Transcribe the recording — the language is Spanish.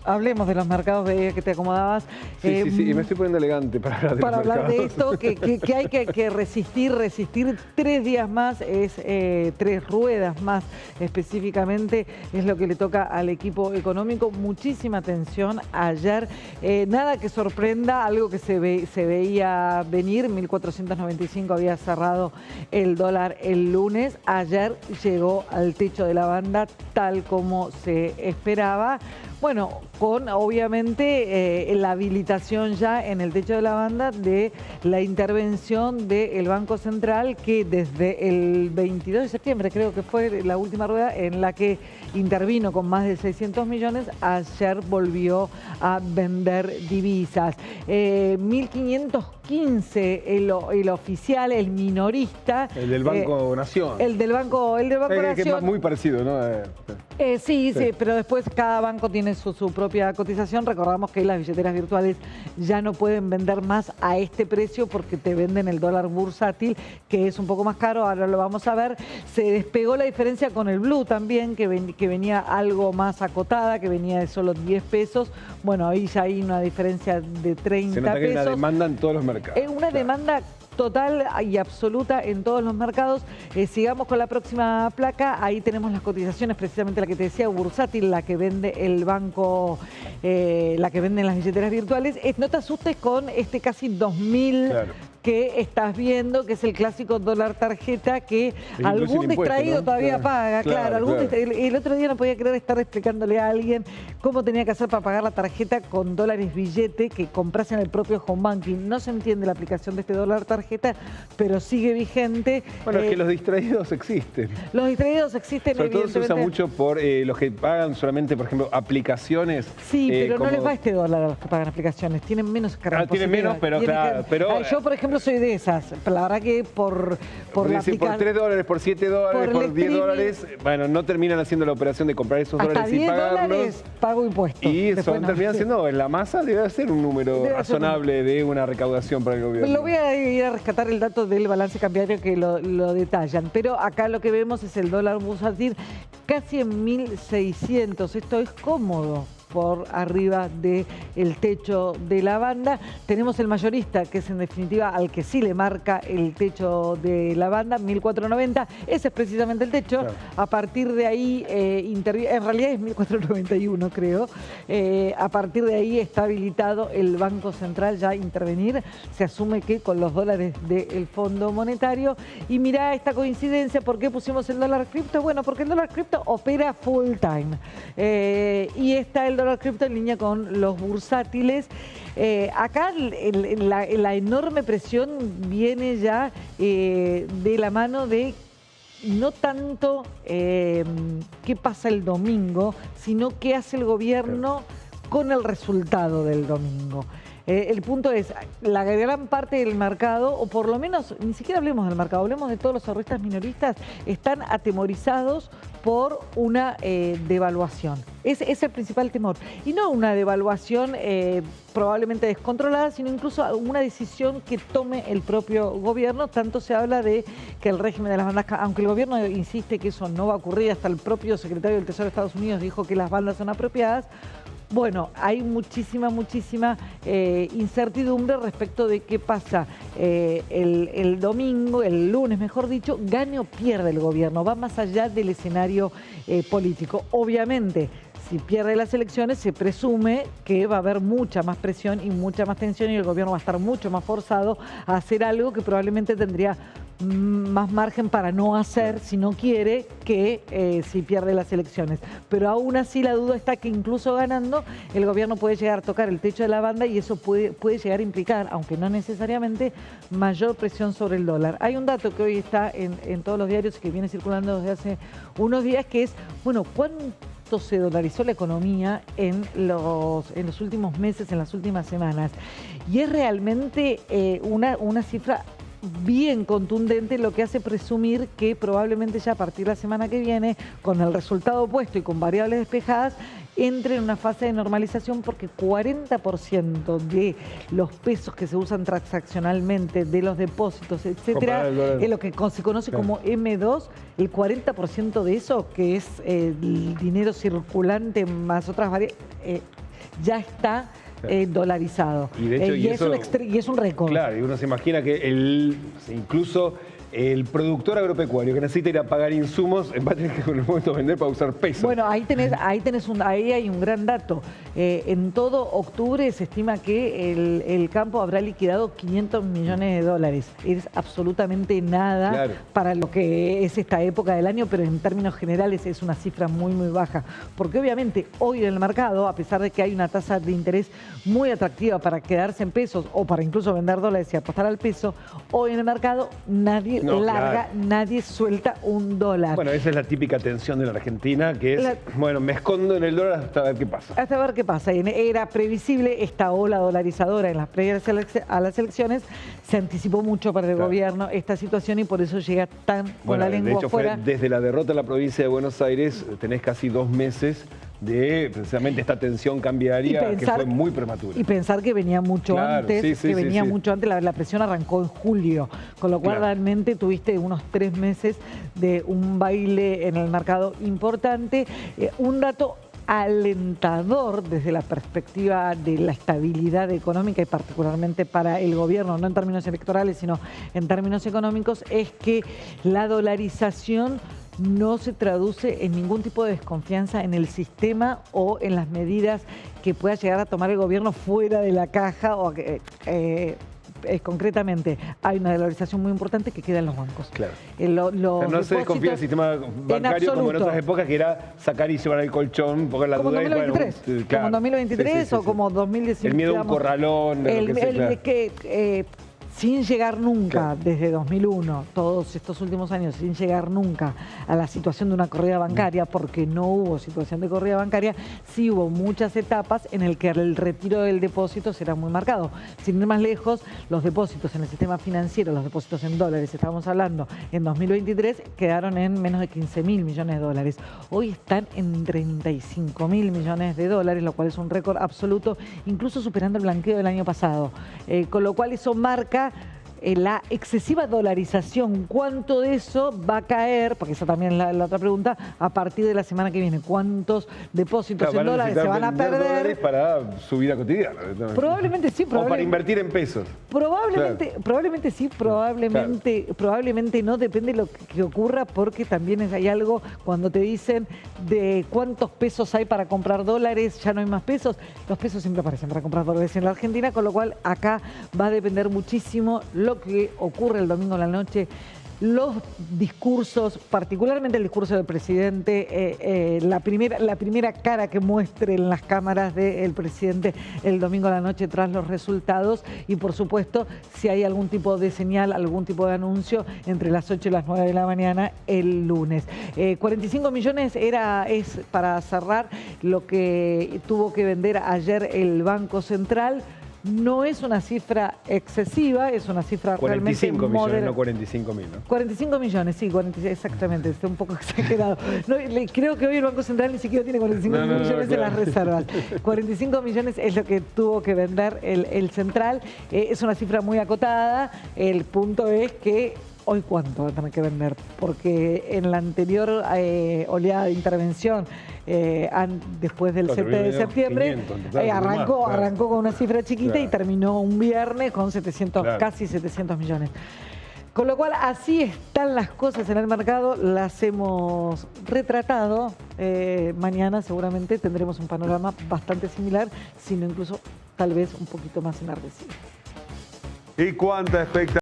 Hablemos de los mercados, veía que te acomodabas. Sí, y me estoy poniendo elegante para hablar de para los mercados. hablar de esto, que hay que resistir 3 días más, 3 ruedas más específicamente, es lo que le toca al equipo económico. Muchísima atención ayer, nada que sorprenda, algo que se veía venir. 1.495 había cerrado el dólar el lunes, ayer llegó al techo de la banda tal como se esperaba. Bueno, con obviamente la habilitación ya en el techo de la banda de la intervención del Banco Central, que desde el 22 de septiembre creo que fue la última rueda en la que intervino con más de 600 millones, ayer volvió a vender divisas. 1.515 el oficial, el minorista. El del Banco Nación. El del Banco Nación. Que es muy parecido, ¿no? Sí, pero después cada banco tiene su propia cotización. Recordamos que las billeteras virtuales ya no pueden vender más a este precio porque te venden el dólar bursátil, que es un poco más caro, ahora lo vamos a ver. Se despegó la diferencia con el Blue también, que venía algo más acotada, que venía de solo 10 pesos. Bueno, ahí ya hay una diferencia de 30 pesos. Se nota que hay una demanda en todos los mercados. Es una demanda total y absoluta en todos los mercados. Sigamos con la próxima placa. Ahí tenemos las cotizaciones, precisamente la que te decía, bursátil, la que vende el banco, la que venden las billeteras virtuales. No te asustes con este casi 2.000 que estás viendo, que es el clásico dólar tarjeta, que algún distraído todavía paga. El otro día no podía creer estar explicándole a alguien cómo tenía que hacer para pagar la tarjeta con dólares billete que compras en el propio home banking. No se entiende la aplicación de este dólar tarjeta, pero sigue vigente. Bueno, es que los distraídos existen. Los distraídos existen, sobre todo se usa mucho por los que pagan solamente, por ejemplo, aplicaciones. Sí, pero no les va este dólar a los que pagan aplicaciones. Tienen menos carga. Tienen menos, pero claro. Yo, por ejemplo, soy de esas. La verdad que por la aplicación, por $3, por $7, por $10, bueno, no terminan haciendo la operación de comprar esos dólares y pagarlos. Pago impuestos. Y terminan siendo, en la masa debe ser un número razonable de una recaudación para el gobierno. Lo voy a ir a rescatar el dato del balance cambiario que lo detallan. Pero acá lo que vemos es el dólar bursátil casi en 1.600. Esto es cómodo por arriba del techo de la banda. Tenemos el mayorista, que es en definitiva al que sí le marca el techo de la banda, 1.490. Ese es precisamente el techo. Claro. A partir de ahí, en realidad es 1.491, creo. A partir de ahí está habilitado el Banco Central ya a intervenir. Se asume que con los dólares del Fondo Monetario. Y mirá esta coincidencia, ¿por qué pusimos el dólar cripto? Bueno, porque el dólar cripto opera full time. Y está el dólar cripto en línea con los bursátiles. Acá la enorme presión viene ya de la mano de no tanto qué pasa el domingo, sino qué hace el gobierno con el resultado del domingo. El punto es, la gran parte del mercado, o por lo menos, ni siquiera hablemos del mercado, hablemos de todos los ahorristas minoristas, están atemorizados por una devaluación. Es el principal temor. Y no una devaluación probablemente descontrolada, sino incluso una decisión que tome el propio gobierno. Tanto se habla de que el régimen de las bandas, aunque el gobierno insiste que eso no va a ocurrir, hasta el propio secretario del Tesoro de Estados Unidos dijo que las bandas son apropiadas. Bueno, hay muchísima incertidumbre respecto de qué pasa el domingo, el lunes mejor dicho, gane o pierde el gobierno, va más allá del escenario político. Obviamente, si pierde las elecciones, se presume que va a haber mucha más presión y mucha más tensión y el gobierno va a estar mucho más forzado a hacer algo que probablemente tendría más margen para no hacer si no quiere que si pierde las elecciones. Pero aún así la duda está que incluso ganando el gobierno puede llegar a tocar el techo de la banda y eso puede llegar a implicar, aunque no necesariamente, mayor presión sobre el dólar. Hay un dato que hoy está en todos los diarios y que viene circulando desde hace unos días que es, bueno, ¿cuánto se dolarizó la economía en los últimos meses, en las últimas semanas? Y es realmente una cifra bien contundente, lo que hace presumir que probablemente ya a partir de la semana que viene, con el resultado puesto y con variables despejadas, entre en una fase de normalización porque 40% de los pesos que se usan transaccionalmente, de los depósitos, etcétera, es lo que se conoce como M2, el 40% de eso, que es el dinero circulante más otras variables, ya está dolarizado. Y, de hecho, y es un récord. Claro, y uno se imagina que incluso el productor agropecuario que necesita ir a pagar insumos va a tener que en un momento vender para usar pesos. Bueno, ahí hay un gran dato. En todo octubre se estima que el campo habrá liquidado 500 millones de dólares. Es absolutamente nada para lo que es esta época del año, pero en términos generales es una cifra muy, muy baja. Porque obviamente hoy en el mercado, a pesar de que hay una tasa de interés muy atractiva para quedarse en pesos o para incluso vender dólares y apostar al peso, hoy en el mercado nadie nadie suelta un dólar. Bueno, esa es la típica tensión de la Argentina, que es, bueno, me escondo en el dólar hasta ver qué pasa. Hasta ver qué pasa. Era previsible esta ola dolarizadora en las previas a las elecciones. Se anticipó mucho para el gobierno esta situación y por eso llega tan con la lengua afuera. De hecho, desde la derrota en la provincia de Buenos Aires, tenés casi 2 meses de precisamente esta tensión cambiaria que fue muy prematura. Y pensar que venía mucho antes, mucho antes, la presión arrancó en julio, con lo cual realmente tuviste unos 3 meses de un baile en el mercado importante. Un dato alentador desde la perspectiva de la estabilidad económica y particularmente para el gobierno, no en términos electorales, sino en términos económicos, es que la dolarización no se traduce en ningún tipo de desconfianza en el sistema o en las medidas que pueda llegar a tomar el gobierno fuera de la caja o concretamente hay una dolarización muy importante que queda en los bancos. Claro. No se desconfía del sistema bancario como en otras épocas, que era sacar y llevar el colchón, poner la duda. Como 2023, como en 2023 o como 2019. El miedo a un corralón. Sin llegar nunca, desde 2001, todos estos últimos años, sin llegar nunca a la situación de una corrida bancaria, porque no hubo situación de corrida bancaria, sí hubo muchas etapas en el que el retiro del depósito será muy marcado. Sin ir más lejos, los depósitos en el sistema financiero, los depósitos en dólares, estamos hablando, en 2023 quedaron en menos de 15.000 millones de dólares. Hoy están en 35.000 millones de dólares, lo cual es un récord absoluto, incluso superando el blanqueo del año pasado. Con lo cual eso marca la excesiva dolarización. ¿Cuánto de eso va a caer? Porque esa también es la otra pregunta, a partir de la semana que viene. ¿Cuántos depósitos en dólares se van a perder? Para su vida cotidiana. Probablemente sí. O para invertir en pesos. Probablemente sí, probablemente no. Depende de lo que ocurra, porque también hay algo cuando te dicen de cuántos pesos hay para comprar dólares, ya no hay más pesos. Los pesos siempre aparecen para comprar dólares en la Argentina, con lo cual acá va a depender muchísimo lo que ocurre el domingo en la noche, los discursos, particularmente el discurso del presidente, la primera cara que muestre en las cámaras del presidente el domingo a la noche tras los resultados y, por supuesto, si hay algún tipo de señal, algún tipo de anuncio entre las 8 y las 9 de la mañana el lunes. 45 millones es para cerrar lo que tuvo que vender ayer el Banco Central. No es una cifra excesiva, es una cifra realmente 45 millones, no 45.000, ¿no? 45 millones, sí, exactamente, está un poco exagerado. Creo que hoy el Banco Central ni siquiera tiene 45 millones en las reservas. 45 millones es lo que tuvo que vender el Central. Es una cifra muy acotada. El punto es que hoy cuánto va a tener que vender, porque en la anterior oleada de intervención, después del 7 de septiembre, arrancó con una cifra chiquita y terminó un viernes con casi 700 millones. Con lo cual, así están las cosas en el mercado, las hemos retratado. Mañana seguramente tendremos un panorama bastante similar, sino incluso tal vez un poquito más enardecido. ¿Y cuánta expectativa?